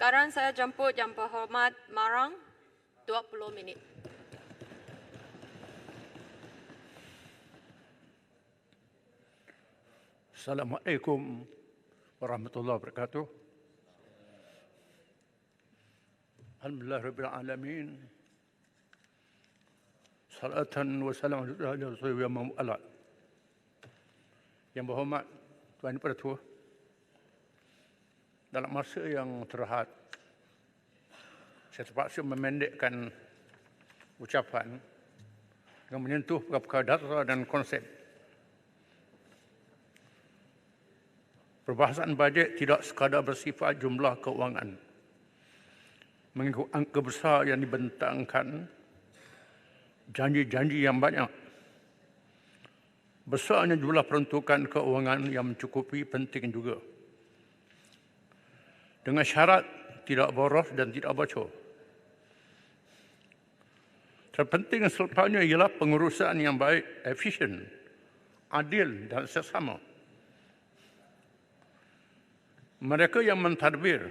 Sekarang saya jemput Yang Berhormat Marang 20 minit. Assalamualaikum warahmatullahi wabarakatuh. Alhamdulillahirabbil alamin. Salatan wa salam ala rasulillah Muhammad. Yang berhormat Tuan Pertua, dalam masa yang terhad, saya terpaksa memendekkan ucapan yang menyentuh perkara dasar dan konsep. Perbahasan bajet tidak sekadar bersifat jumlah keuangan. Mengikut angka besar yang dibentangkan, janji-janji yang banyak, besarnya jumlah peruntukan keuangan yang mencukupi penting juga. Dengan syarat tidak boros dan tidak bocor. Terpenting selepasnya ialah pengurusan yang baik, efisien, adil dan seksama. Mereka yang mentadbir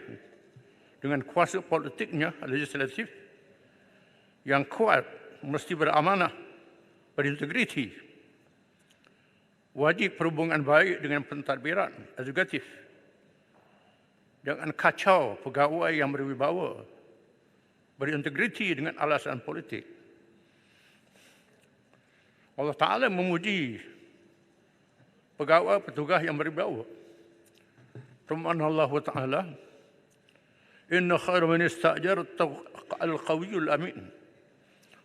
dengan kuasa politiknya, legislatif, yang kuat mesti beramanah, berintegriti, wajib perhubungan baik dengan pentadbiran, eksekutif. Jangan kacau pegawai yang berwibawa, berintegriti dengan alasan politik. Allah Ta'ala memuji pegawai petugas yang berwibawa. Firman Allah Ta'ala, Inna khairu man ista'jarta al-qawiyul amin.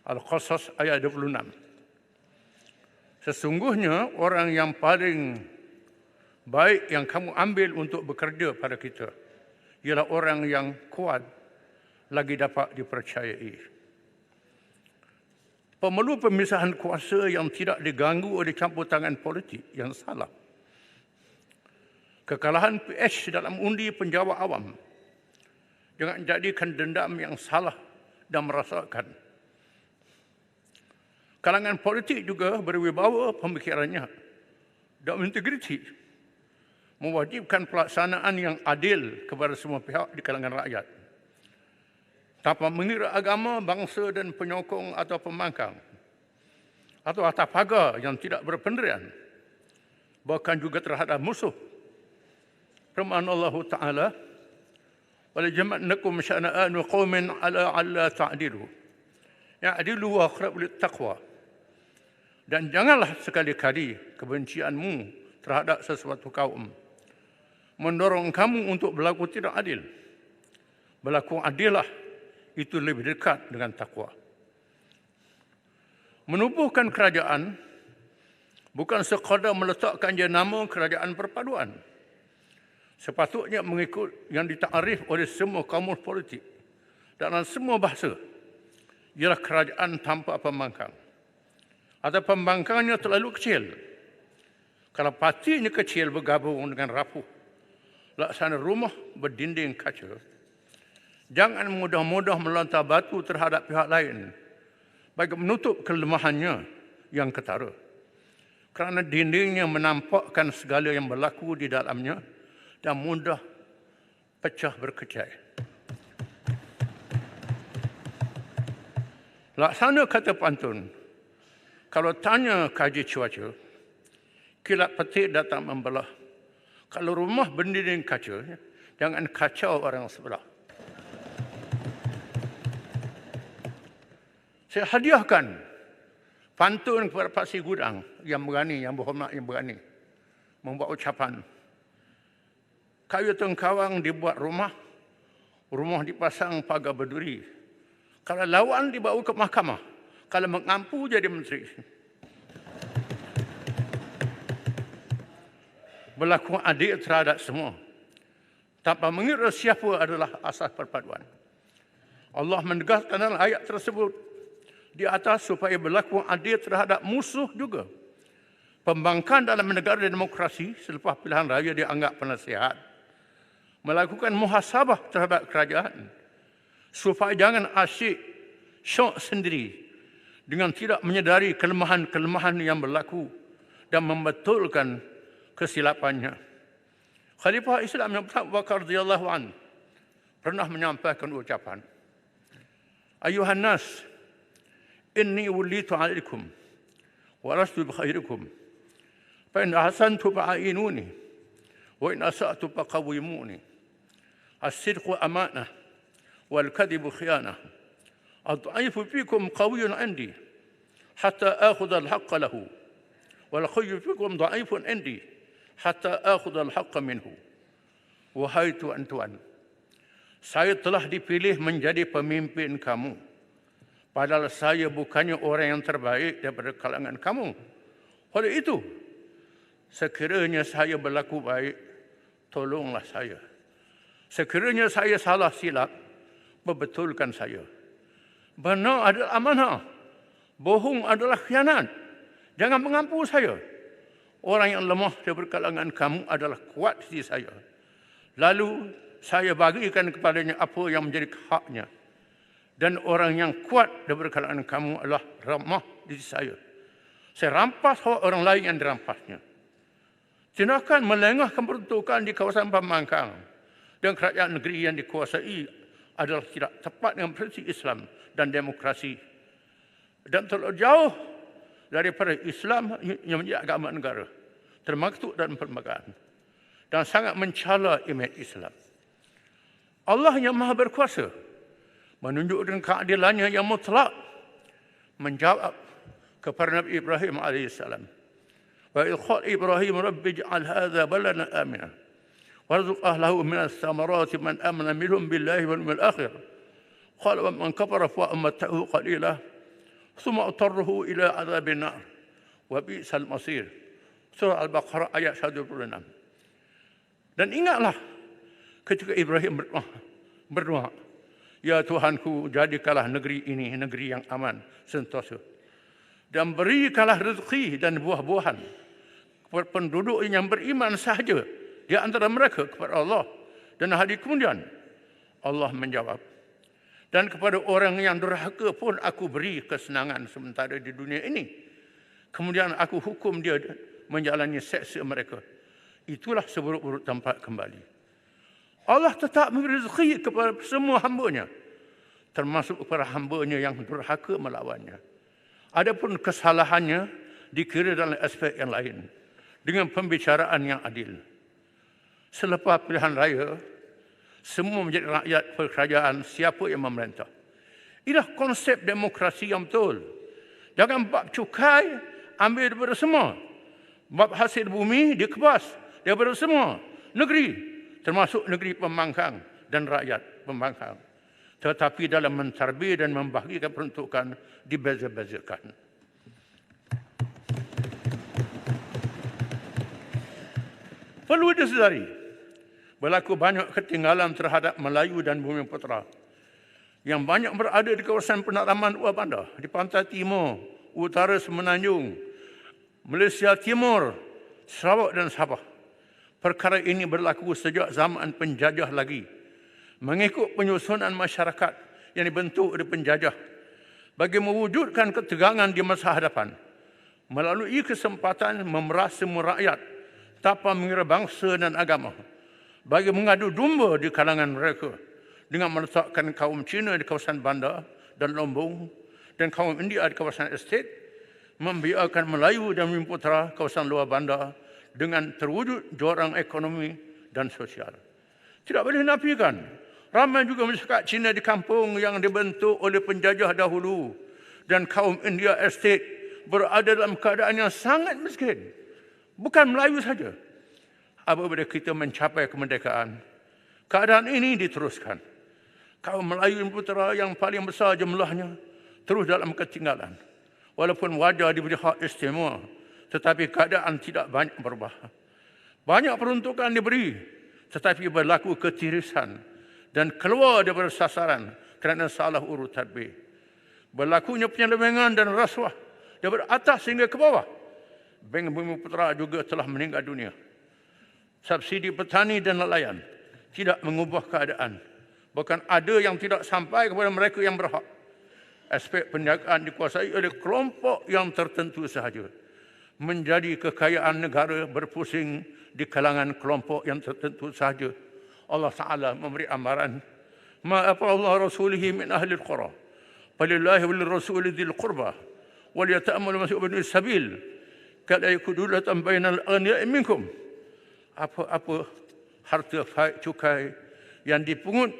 Al-Qasas ayat 26. Sesungguhnya orang yang paling baik yang kamu ambil untuk bekerja pada kita ialah orang yang kuat lagi dapat dipercayai. Pemerlu pemisahan kuasa yang tidak diganggu oleh campur tangan politik yang salah. Kekalahan PH dalam undi penjawat awam jangan jadikan dendam yang salah dan merasakan. Kalangan politik juga berwibawa pemikirannya dan integriti, mewajibkan pelaksanaan yang adil kepada semua pihak di kalangan rakyat, tanpa mengira agama, bangsa dan penyokong atau pembangkang, atau atas pagar yang tidak berpendirian, bahkan juga terhadap musuh. Firman Allah Ta'ala, wala jama'nakum syana'anu qawmin ala alla ta'dilu. Ya'dilu wa aqrabu littaqwa. Dan janganlah sekali-kali kebencianmu terhadap sesuatu kaum mendorong kamu untuk berlaku tidak adil. Berlaku adillah, itu lebih dekat dengan takwa. Menubuhkan kerajaan bukan sekadar meletakkan jenama kerajaan perpaduan. Sepatutnya mengikut yang ditakrif oleh semua kamus politik dalam semua bahasa, ialah kerajaan tanpa pembangkang. Atau pembangkangnya terlalu kecil. Kalau partinya kecil bergabung dengan rapuh, laksana rumah berdinding kaca, jangan mudah-mudah melontar batu terhadap pihak lain bagi menutup kelemahannya yang ketara. Kerana dindingnya menampakkan segala yang berlaku di dalamnya dan mudah pecah berkecai. Laksana kata pantun, kalau tanya kaji cuaca, kilat petir datang membelah. Kalau rumah berdinding kaca, jangan kacau orang sebelah. Saya hadiahkan pantun kepada Pak Si Gudang yang berani, yang berhormat, yang berani membuat ucapan. Kayu tengkawang dibuat rumah, rumah dipasang pagar berduri. Kalau lawan dibawa ke mahkamah, kalau mengampu jadi menteri. Berlaku adil terhadap semua, tanpa mengira siapa adalah asas perpaduan. Allah menegaskan dalam ayat tersebut di atas supaya berlaku adil terhadap musuh juga. Pembangkang dalam negara demokrasi selepas pilihan raya dianggap penasihat, melakukan muhasabah terhadap kerajaan supaya jangan asyik syok sendiri dengan tidak menyedari kelemahan-kelemahan yang berlaku dan membetulkan kesilapannya. Khalifah Islam yang Abu Bakar radhiyallahu anhu pernah menyampaikan ucapan, Ayuhan nas, inni wulitu alaikum, wa lastu bi khairikum, fa in ahsantu fa'inuni, wa in asa'tu faqawwimuni. As-sidqu amanah, wal kadhibu khiyanah. Ad-dha'ifu fikum qawiyyun 'indi, hatta akhudha al-haqqa lahu, wal khayyu fikum dha'ifun 'indi, hatta akhudha al-haqqa minhu. Wahai tuan-tuan, saya telah dipilih menjadi pemimpin kamu. Padahal saya bukannya orang yang terbaik daripada kalangan kamu. Oleh itu, sekiranya saya berlaku baik, tolonglah saya. Sekiranya saya salah silap, perbetulkan saya. Benar adalah amanah, bohong adalah khianat. Jangan mengampu saya. Orang yang lemah daripada kalangan kamu adalah kuat di saya. Lalu saya bagikan kepadanya apa yang menjadi haknya. Dan orang yang kuat daripada kalangan kamu adalah ramah di saya. Saya rampas hak orang lain yang dirampasnya. Tindakan melengahkan peruntukan di kawasan pembangkang dan kerajaan negeri yang dikuasai adalah tidak tepat dengan prinsip Islam dan demokrasi. Dan terlalu jauh daripada Islam yang menjadi agama negara, termaktub dalam perlembagaan. Dan sangat mencela imej Islam. Allah yang Maha Berkuasa menunjukkan keadilannya yang mutlak, menjawab kepada Nabi Ibrahim AS. Wa idh qala Ibrahim rabbi ij'al hadha baladan amina warzuq ahlahu minas thamarati man amana minhum billahi wal yawmil akhir. Qala wa man kafara fa ummatahu qalila thumma utarruhu ila adzabin nar wa bi'sal masir. Surah Al-Baqarah ayat 126. Dan ingatlah ketika Ibrahim berdoa, Ya Tuhanku, jadikanlah negeri ini negeri yang aman, sentosa. Dan berikanlah rezeki dan buah-buahan kepada penduduk yang beriman sahaja di antara mereka kepada Allah. Dan hari kemudian Allah menjawab, dan kepada orang yang durhaka pun aku beri kesenangan sementara di dunia ini. Kemudian aku hukum dia menjalani seksa mereka. Itulah seburuk-buruk tempat kembali. Allah tetap memberi rezeki kepada semua hamba-Nya, termasuk kepada hamba-Nya yang durhaka melawannya. Adapun kesalahannya dikira dalam aspek yang lain, dengan pembicaraan yang adil. Selepas pilihan raya, semua menjadi rakyat kerajaan siapa yang memerintah. Inilah konsep demokrasi yang betul. Jangan bab cukai ambil daripada semua. Bab hasil bumi dikebas daripada semua negeri, termasuk negeri pembangkang dan rakyat pembangkang. Tetapi dalam mentarbie dan membahagikan peruntukan dibeza-bezakan. Perlu disedari, berlaku banyak ketinggalan terhadap Melayu dan Bumiputera yang banyak berada di kawasan penanaman buah bandar di pantai timur, utara Semenanjung, Malaysia Timur, Sarawak dan Sabah. Perkara ini berlaku sejak zaman penjajah lagi, mengikut penyusunan masyarakat yang dibentuk oleh penjajah bagi mewujudkan ketegangan di masa hadapan melalui kesempatan memeras semua rakyat tanpa mengira bangsa dan agama, bagi mengadu domba di kalangan mereka dengan meletakkan kaum Cina di kawasan bandar dan Lombong dan kaum India di kawasan estet, membiarkan Melayu dan Bumiputera kawasan luar bandar dengan terwujud jurang ekonomi dan sosial. Tidak boleh dinafikan, ramai juga masyarakat Cina di kampung yang dibentuk oleh penjajah dahulu dan kaum India estate berada dalam keadaan yang sangat miskin. Bukan Melayu saja. Apabila kita mencapai kemerdekaan, keadaan ini diteruskan. Kaum Melayu dan Bumiputera yang paling besar jumlahnya terus dalam ketinggalan. Walaupun wajar diberi hak istimewa, tetapi keadaan tidak banyak berubah. Banyak peruntukan diberi, tetapi berlaku ketirisan dan keluar daripada sasaran kerana salah urut tadbir. Berlakunya penyelewengan dan rasuah daripada atas hingga ke bawah. Bank Bumiputera juga telah meninggal dunia. Subsidi petani dan nelayan tidak mengubah keadaan. Bahkan ada yang tidak sampai kepada mereka yang berhak. Aspek penjagaan dikuasai oleh kelompok yang tertentu sahaja. Menjadi kekayaan negara berpusing di kalangan kelompok yang tertentu sahaja. Allah Ta'ala memberi amaran ma afa Allah rasulihi min ahli al-qura falillahi wal rasul dzil qurba wal yata'ammal masih ibn sabil kala yakudulatan bainal aghniya'i minkum. Apa harta cukai yang dipungut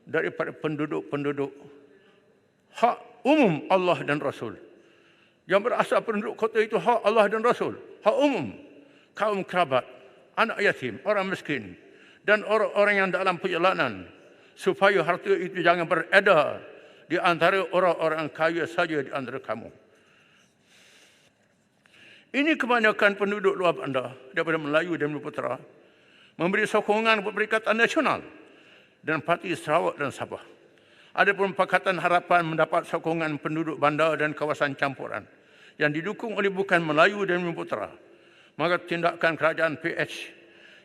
daripada penduduk-penduduk hak umum Allah dan Rasul. Yang berasal penduduk kota itu hak Allah dan Rasul, hak umum, kaum kerabat, anak yatim, orang miskin dan orang-orang yang dalam perjalanan, supaya harta itu jangan beredar di antara orang-orang kaya saja di antara kamu. Ini kebanyakan penduduk luar bandar daripada Melayu dan Putera memberi sokongan kepada Perikatan Nasional dan Parti Sarawak dan Sabah. Adapun Pakatan Harapan mendapat sokongan penduduk bandar dan kawasan campuran yang didukung oleh bukan Melayu dan Putera. Maka tindakan kerajaan PH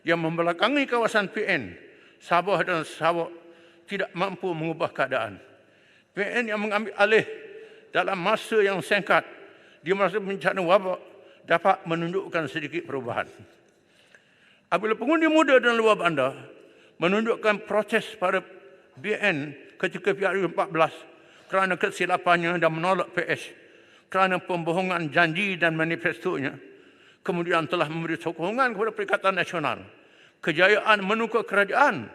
yang membelakangi kawasan PN, Sabah dan Sarawak tidak mampu mengubah keadaan. PN yang mengambil alih dalam masa yang singkat di masa bencana wabak dapat menunjukkan sedikit perubahan. Apabila pengundi muda dan luar bandar menunjukkan protes pada BN ketika PRU 14 kerana kesilapannya dan menolak PS kerana pembohongan janji dan manifestonya, kemudian telah memberi sokongan kepada Perikatan Nasional. Kejayaan menukar kerajaan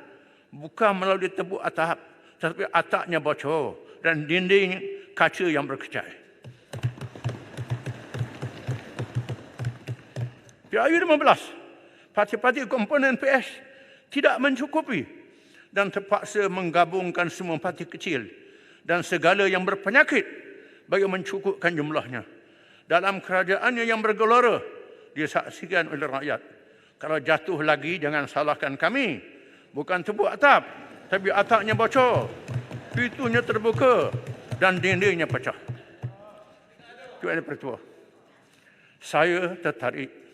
bukan melalui tebuk atap, tetapi atapnya bocor dan dinding kaca yang berkecai. PRU 15, parti-parti komponen PS tidak mencukupi dan terpaksa menggabungkan semua parti kecil dan segala yang berpenyakit bagi mencukupkan jumlahnya. Dalam kerajaannya yang bergelora, disaksikan oleh rakyat. Kalau jatuh lagi, jangan salahkan kami. Bukan tebuk atap, tapi atapnya bocor, pintunya terbuka dan dindingnya pecah. Tuan Pertua, saya tertarik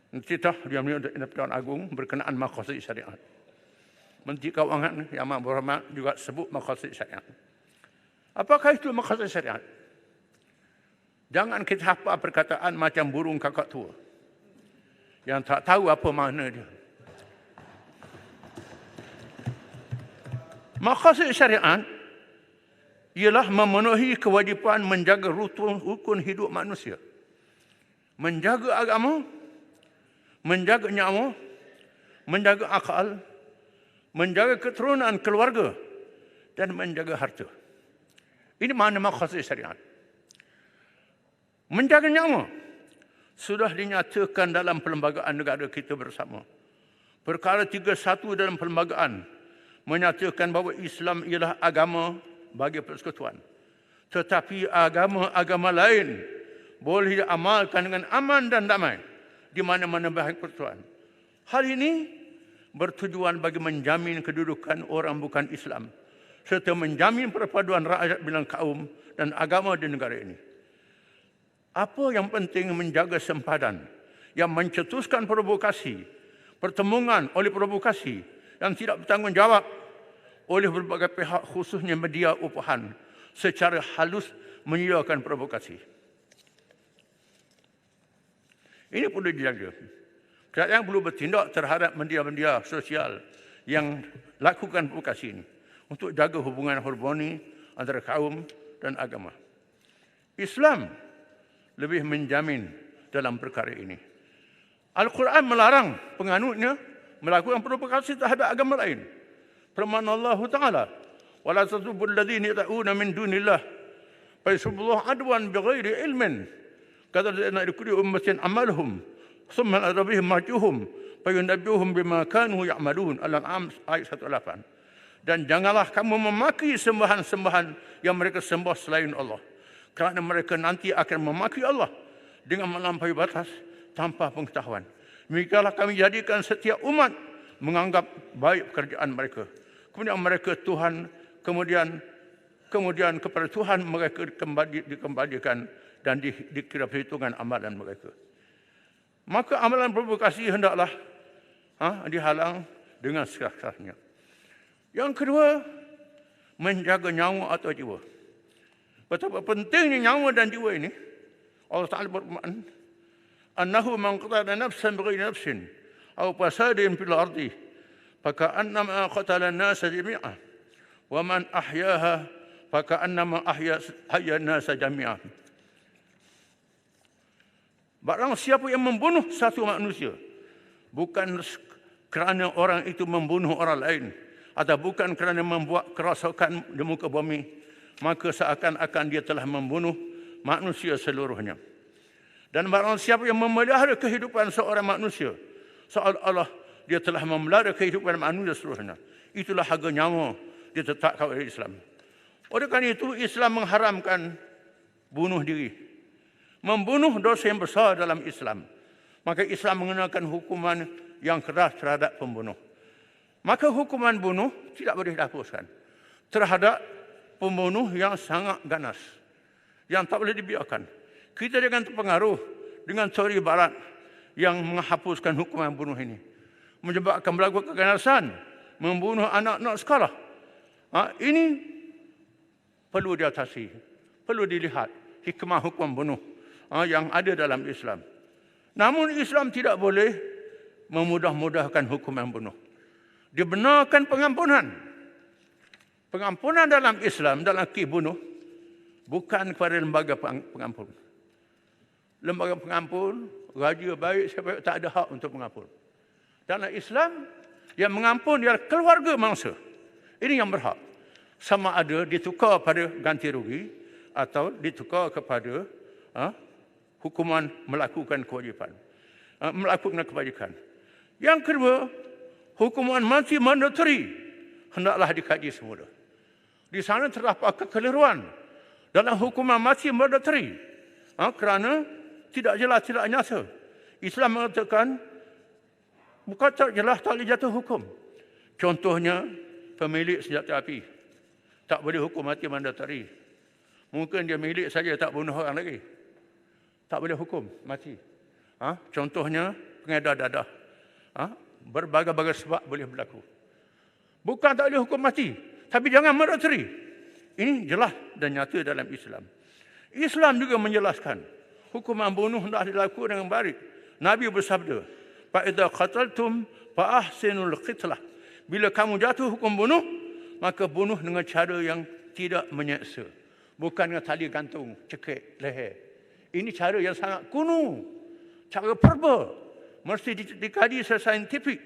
Menteri Perdagangan Agung berkenaan maqasid syariat. Menteri Keuangan Yang Amat Berhormat juga sebut maqasid syariat. Apakah itu maqasid syariat? Jangan kita hafal perkataan macam burung kakak tua yang tak tahu apa makna dia. Maqasid syariat ialah memenuhi kewajipan menjaga rukun hidup manusia, menjaga agama, menjaga nyawa, menjaga akal, menjaga keturunan keluarga dan menjaga harta. Ini makna maqasid syariat. Menjaga nyawa sudah dinyatakan dalam perlembagaan negara kita bersama. Perkara 31 dalam perlembagaan menyatakan bahawa Islam ialah agama bagi persekutuan. Tetapi agama-agama lain boleh diamalkan dengan aman dan damai di mana-mana bahagian persekutuan. Hal ini bertujuan bagi menjamin kedudukan orang bukan Islam serta menjamin perpaduan rakyat bilang kaum dan agama di negara ini. Apa yang penting menjaga sempadan yang mencetuskan provokasi, pertemuan oleh provokasi yang tidak bertanggungjawab oleh berbagai pihak khususnya media upahan secara halus menyediakan provokasi. Ini perlu dijaga. Kerajaan perlu bertindak terhadap media-media sosial yang lakukan provokasi ini untuk jaga hubungan harmoni antara kaum dan agama. Islam lebih menjamin dalam perkara ini. Al-Quran melarang penganutnya melakukan provokasi terhadap agama lain. Firman Allah Ta'ala, وَلَا تَسُبُّوا الَّذِينَ يَدْعُونَ مِن دُونِ اللَّهِ فَيَسُبُّوا اللَّهَ عَدْوًا بِغَيْرِ عِلْمٍ كَذَلِكَ لِكُلِّ أُمَّةٍ عَمَلُهُم ثُمَّ نَأْتِي بِهِم مَرْجِعُهُم فَيُنَبِّئُهُم بِمَا كَانُوا يَعْمَلُونَ. Al-An'am ayat 108. Dan janganlah kamu memaki sembahan-sembahan yang mereka sembah selain Allah, kerana mereka nanti akan memaki Allah dengan melampaui batas tanpa pengetahuan. Demikianlah kami jadikan setiap umat menganggap baik pekerjaan mereka. Kemudian mereka Tuhan, kemudian kepada Tuhan mereka dikembalikan dan dikira perhitungan amalan mereka. Maka amalan provokasi hendaklah dihalang dengan sekeras-kerasnya. Yang kedua, menjaga nyawa atau jiwa. Betapa pentingnya nyawa dan jiwa ini. Allah Ta'ala berfirman, "Annahu man qatala nafsan bighairi nafsin aw fasadin fil ardi faka'annama qatala an-nasa jami'an." wa man ahyaha faka'annama ahya nasa jami'ah. Barang siapa yang membunuh satu manusia, bukan kerana orang itu membunuh orang lain, atau bukan kerana membuat kerosakan di muka bumi, maka seakan-akan dia telah membunuh manusia seluruhnya. Dan barang siapa yang memelihara kehidupan seorang manusia, seolah-olah dia telah memelihara kehidupan manusia seluruhnya. Itulah harga nyawa ditetapkan oleh Islam. Oleh kerana itu, Islam mengharamkan bunuh diri. Membunuh dosa yang besar dalam Islam. Maka Islam mengenakan hukuman yang keras terhadap pembunuh. Maka hukuman bunuh tidak boleh dihapuskan terhadap pembunuh yang sangat ganas, yang tak boleh dibiarkan. Kita jangan terpengaruh dengan teori barat yang menghapuskan hukuman bunuh ini, menyebabkan berlaku keganasan, membunuh anak-anak sekolah. Ini perlu diatasi, perlu dilihat hikmah hukum bunuh yang ada dalam Islam. Namun Islam tidak boleh memudah-mudahkan hukuman bunuh. Dibenarkan pengampunan. Pengampunan dalam Islam, dalam akid bunuh, bukan kepada lembaga pengampun. Lembaga pengampun, raja baik, siapa tak ada hak untuk mengampun. Dalam Islam, yang mengampun ialah keluarga mangsa. Ini yang berhak. Sama ada ditukar pada ganti rugi atau ditukar kepada hukuman melakukan kewajipan, melakukan kebajikan. Yang kedua, hukuman mati mandatory hendaklah dikaji semula. Di sana terdapat kekeliruan dalam hukuman mati mandatory kerana tidak jelas, tidak nyata. Islam mengatakan bukan tak jelas tak boleh jatuh hukum. Contohnya, pemilik senjata api tak boleh hukum mati mandatory. Mungkin dia milik saja, tak bunuh orang lagi, tak boleh hukum mati. Contohnya, pengedar dadah. Berbagai-bagai sebab boleh berlaku. Bukan tak boleh hukum mati, tapi jangan mandatory. Ini jelas dan nyata dalam Islam. Islam juga menjelaskan hukuman bunuh hendak dilakukan dengan baik. Nabi bersabda, fa idza qataltum fa ahsinul qitlah. Bila kamu jatuh hukum bunuh, maka bunuh dengan cara yang tidak menyeksa. Bukan dengan tali gantung, cekik leher. Ini cara yang sangat kuno, cara purba. Mesti dikaji secara saintifik.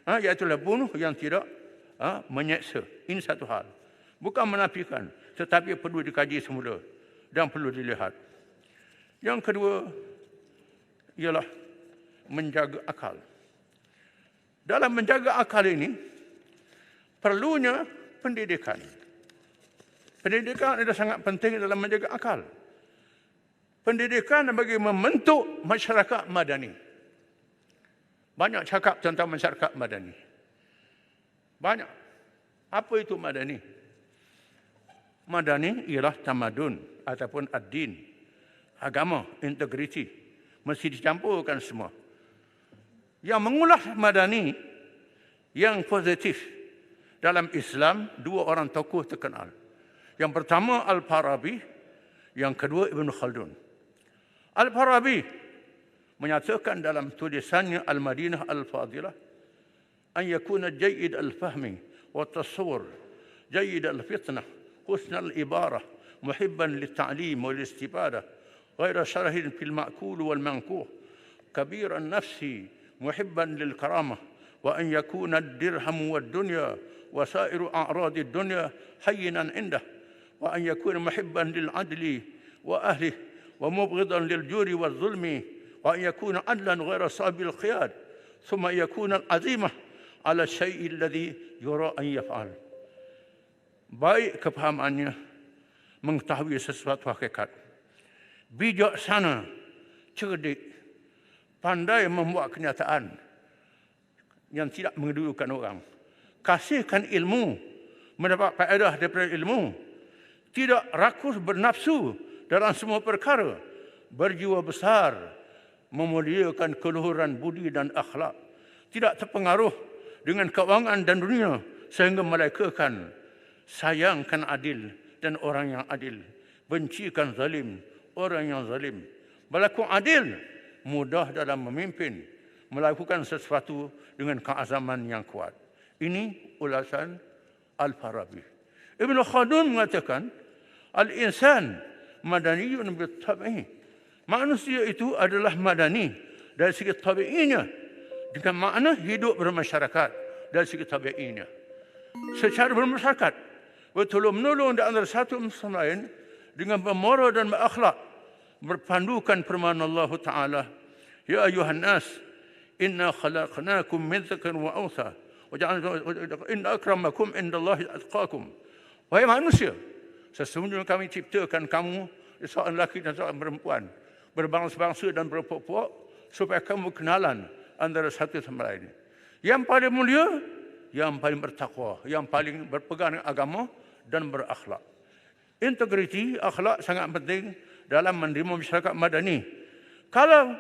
Iaitu bunuh yang tidak menyeksa. Ini satu hal. Bukan menafikan, tetapi perlu dikaji semula dan perlu dilihat. Yang kedua ialah menjaga akal. Dalam menjaga akal ini, perlunya pendidikan. Pendidikan adalah sangat penting dalam menjaga akal. Pendidikan bagi membentuk masyarakat madani. Banyak cakap tentang masyarakat madani. Banyak. Apa itu madani? Madani ialah tamadun ataupun ad-din. Agama, integriti. Mesti dicampurkan semua. Yang mengulas madani yang positif dalam Islam, dua orang tokoh terkenal. Yang pertama Al-Farabi, yang kedua Ibn Khaldun. Al-Farabi menyatakan dalam tulisannya Al-Madinah Al-Fadilah, an yakuna jayyid al-fahmi wa tasawwur, jayyid al-fitnah, husn al-ibarah, muhibban lit-ta'lim wal-istifadah, غير شره في المأكول والمنكوح، كبير النفس محبا للكرامة، وأن يكون الدرهم والدنيا وسائر أعراض الدنيا هينا عنده، وأن يكون محبا للعدل وأهله ومبغضا للجور والظلم، وأن يكون عدلا غير صاب القياد، ثم يكون العزيمة على الشيء الذي يرى أن يفعل. Baik kefahamannya, mengetahui sesuatu hakikat, bijaksana, cerdik, pandai membuat kenyataan yang tidak mengedudukan orang, kasihkan ilmu, mendapat faedah daripada ilmu, tidak rakus bernafsu dalam semua perkara, berjiwa besar, memuliakan keluhuran budi dan akhlak, tidak terpengaruh dengan kewangan dan dunia sehingga melekakan, sayangkan adil dan orang yang adil, bencikan zalim, orang yang zalim, berlaku adil, mudah dalam memimpin, melakukan sesuatu dengan keazaman yang kuat. Ini ulasan Al-Farabi. Ibn Khaldun mengatakan, al-insan madaniyun bil-tabi'i. Manusia itu adalah madani dari segi tabi'inya, dengan makna hidup bermasyarakat dari segi tabi'inya. Secara bermasyarakat, bertolong-menolong di antara satu sama lain dengan bermoral dan berakhlak, berpandukan firman Allah Ta'ala, Ya ayuhan nas, inna khalaqnakum min dzakarin wa untha, wa ja'alnakum inna akramakum indallahi atqakum. Wahai manusia, sesungguhnya kami ciptakan kamu seorang lelaki dan seorang perempuan, berbangsa-bangsa dan berpuak-puak, supaya kamu kenalan antara satu sama lain. Yang paling mulia, yang paling bertakwa, yang paling berpegang dengan agama dan berakhlak. Integriti, akhlak sangat penting dalam menerima masyarakat madani. Kalau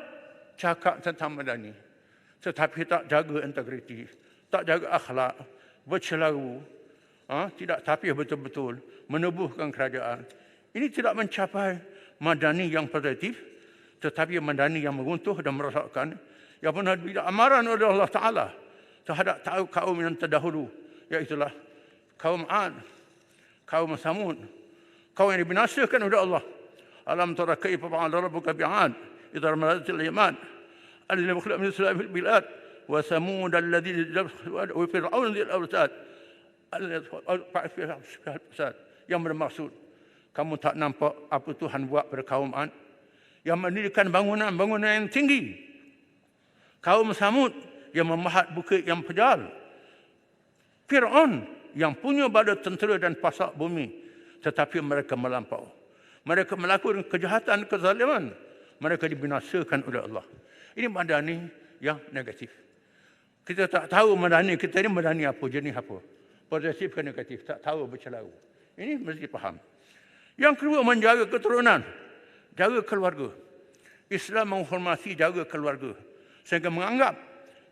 cakap tentang madani, tetapi tak jaga integriti, tak jaga akhlak, bercelaru, tidak tapih betul-betul, menubuhkan kerajaan, ini tidak mencapai madani yang positif, tetapi madani yang meruntuh dan merosakkan, yang pernah diberi amaran oleh Allah Ta'ala terhadap kaum yang terdahulu, iaitulah kaum Ad, kaum Samud, kaum yang dibinasakan oleh Allah. Alam tara kaifa fa'ala rabbuka bi'ad idza ramadat al-yaman alladhina khalaqu min sulaiman fil bilad wa samud alladhina wa fir'aun dzil awtad yang bermaksud, kamu tak nampak apa Tuhan buat pada kaum Ad yang mendirikan bangunan-bangunan yang tinggi, kaum Samud yang memahat bukit yang pejal, Fir'aun yang punya badan tentera dan pasak bumi, tetapi mereka melampau. Mereka melakukan kejahatan, kezaliman. Mereka dibinasakan oleh Allah. Ini madani yang negatif. Kita tak tahu madani kita ini madani apa, jenis apa. Positif ke negatif, tak tahu bercelaru. Ini mesti faham. Yang kedua, menjaga keturunan, jaga keluarga. Islam menghormati jaga keluarga, sehingga menganggap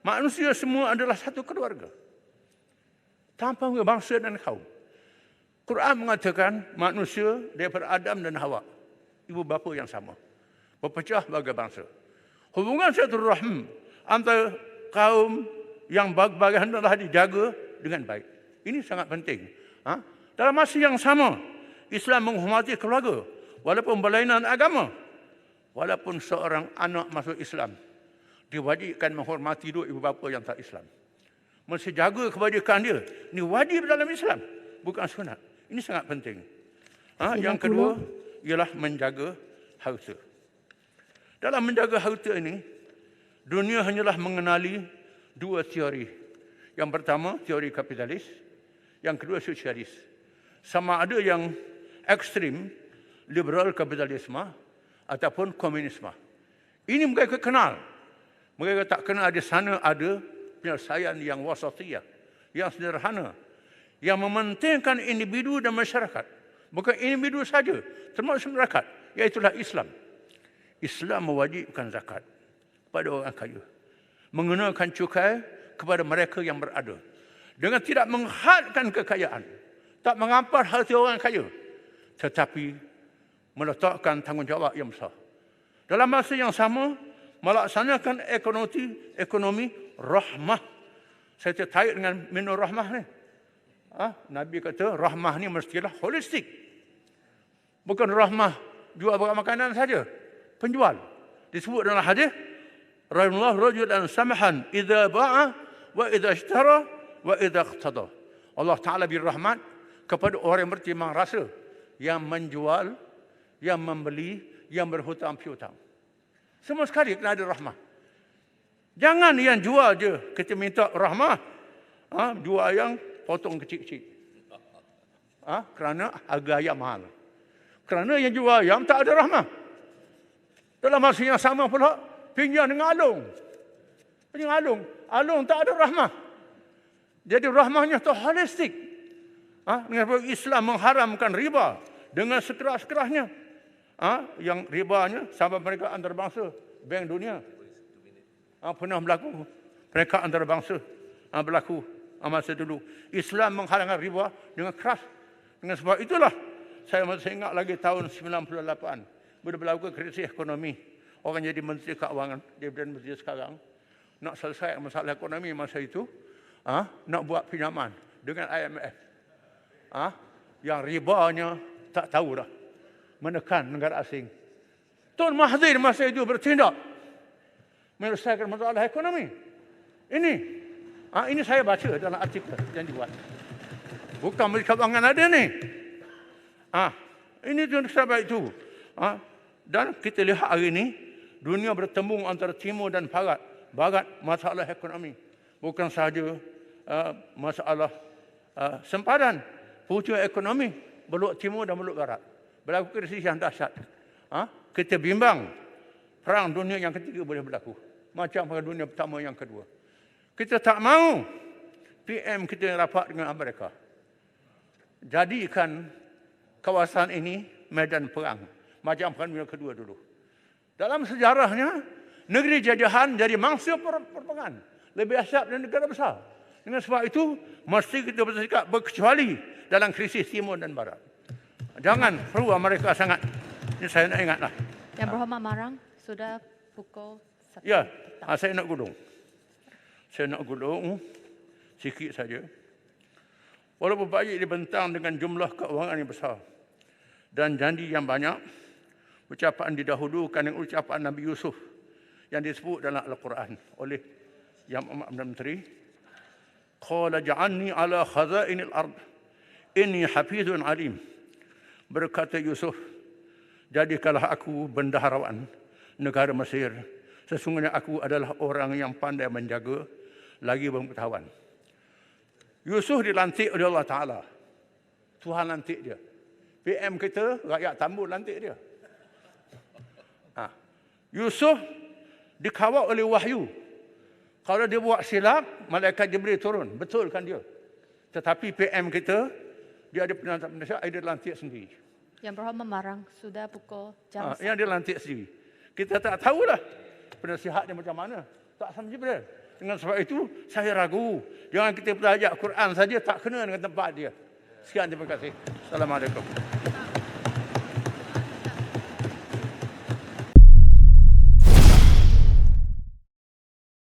manusia semua adalah satu keluarga, tanpa bangsa dan kaum. Quran mengatakan manusia daripada Adam dan Hawa, ibu bapa yang sama, berpecah sebagai bangsa. Hubungan silaturahim antara kaum yang bagian adalah dijaga dengan baik. Ini sangat penting. Dalam masa yang sama, Islam menghormati keluarga, walaupun berlainan agama. Walaupun seorang anak masuk Islam, diwajibkan menghormati dua ibu bapa yang tak Islam. Mesti jaga kebajikan dia. Ini wajib dalam Islam, bukan sunat. Ini sangat penting. Yang kedua ialah menjaga harta. Dalam menjaga harta ini, dunia hanyalah mengenali dua teori. Yang pertama, teori kapitalis. Yang kedua, sosialis. Sama ada yang ekstrim, liberal kapitalisme, ataupun komunisme. Ini mereka kenal. Mereka tak kenal di sana ada penyelesaian yang wasatiyah, yang sederhana, yang mementingkan individu dan masyarakat. Bukan individu saja, termasuk masyarakat, iaitulah Islam. Islam mewajibkan zakat kepada orang kaya, mengenakan cukai kepada mereka yang berada, dengan tidak menghadkan kekayaan, tak mengampas harta orang kaya, tetapi meletakkan tanggungjawab yang besar. Dalam masa yang sama, melaksanakan ekonomi rahmah. Saya tertarik dengan menu rahmah ni. Nabi kata rahmah ni mestilah holistik. Bukan rahmah jual barang makanan saja. Penjual. Disebut dalam hadis, rahimallahu rajulan samahan idza ba'a wa idza ishtara wa idza iqtada. Allah Taala beri rahmat kepada orang yang bertimbang rasa, yang menjual, yang membeli, yang berhutang piutang. Semua sekali kena ada rahmah. Jangan yang jual je kita minta rahmah. Jual ayam potong kecil-kecil. Kerana harga ayam mahal. Kerana yang jual ayam tak ada rahmah. Dalam masa yang sama pula, pinjam dengan alung. Pinjam alung. Alung tak ada rahmah. Jadi rahmahnya tu holistik. Dengan Islam mengharamkan riba dengan sekeras-kerasnya. Yang ribanya sampai mereka antarabangsa, Bank Dunia pernah berlaku, mereka antarabangsa berlaku masa dulu. Islam mengharamkan riba dengan keras. Dengan sebab itulah saya masih ingat lagi tahun 98 bila berlaku krisis ekonomi, orang jadi menteri keuangan daripada menteri sekarang nak selesai masalah ekonomi masa itu, nak buat pinjaman dengan IMF. yang ribanya tak tahu dah menekan negara asing. Tun Mahathir masa itu bertindak menyelesaikan masalah ekonomi. Ini saya baca dalam artikel yang dibuat. Bukan di kabangan ada ni. Ini tu sebab itu. Dan kita lihat hari ini dunia bertembung antara timur dan barat masalah ekonomi. Bukan sahaja masalah sempadan, punca ekonomi beluk timur dan beluk barat. Berlaku krisis yang dahsyat. Kita bimbang perang dunia yang ketiga boleh berlaku. Macam perang dunia pertama yang kedua. Kita tak mahu PM kita rapat dengan Amerika. Jadikan kawasan ini medan perang. Macam perang dunia kedua dulu. Dalam sejarahnya, negeri jajahan jadi mangsa perperangan. Lebih asyap dari negara besar. Dengan sebab itu, mesti kita bersikap berkecuali dalam krisis timur dan barat. Jangan perlu Amerika sangat. Ini saya nak ingatlah. Yang Berhormat Marang, sudah pukul 1. Ya, saya nak gulung. Saya nak gulung sikit saja. Walaupun baik dibentang dengan jumlah keuangan yang besar dan janji yang banyak, ucapan didahulukan dengan ucapan Nabi Yusuf yang disebut dalam Al-Quran oleh Yang Amat Menteri. Qala ja'alni ala khazainil ard inni hafizun alim. Berkata Yusuf, jadikanlah aku bendaharawan negara Mesir. Sesungguhnya aku adalah orang yang pandai menjaga lagi berpengetahuan. Yusuf dilantik oleh Allah Ta'ala. Tuhan lantik dia. PM kita, rakyat Tambun lantik dia. Yusuf dikawal oleh wahyu. Kalau dia buat silap, malaikat Jibril turun. Betulkan dia. Tetapi PM kita, dia ada penasihat, dia lantik sendiri. Yang Berhormat Marang, sudah pukul jam 1. Yang dia lantik sendiri. Kita tak tahulah penasihat dia macam mana. Tak sama Jibril. Dengan sebab itu, saya ragu. Jangan kita belajar Quran saja tak kena dengan tempat dia. Sekian, terima kasih. Assalamualaikum.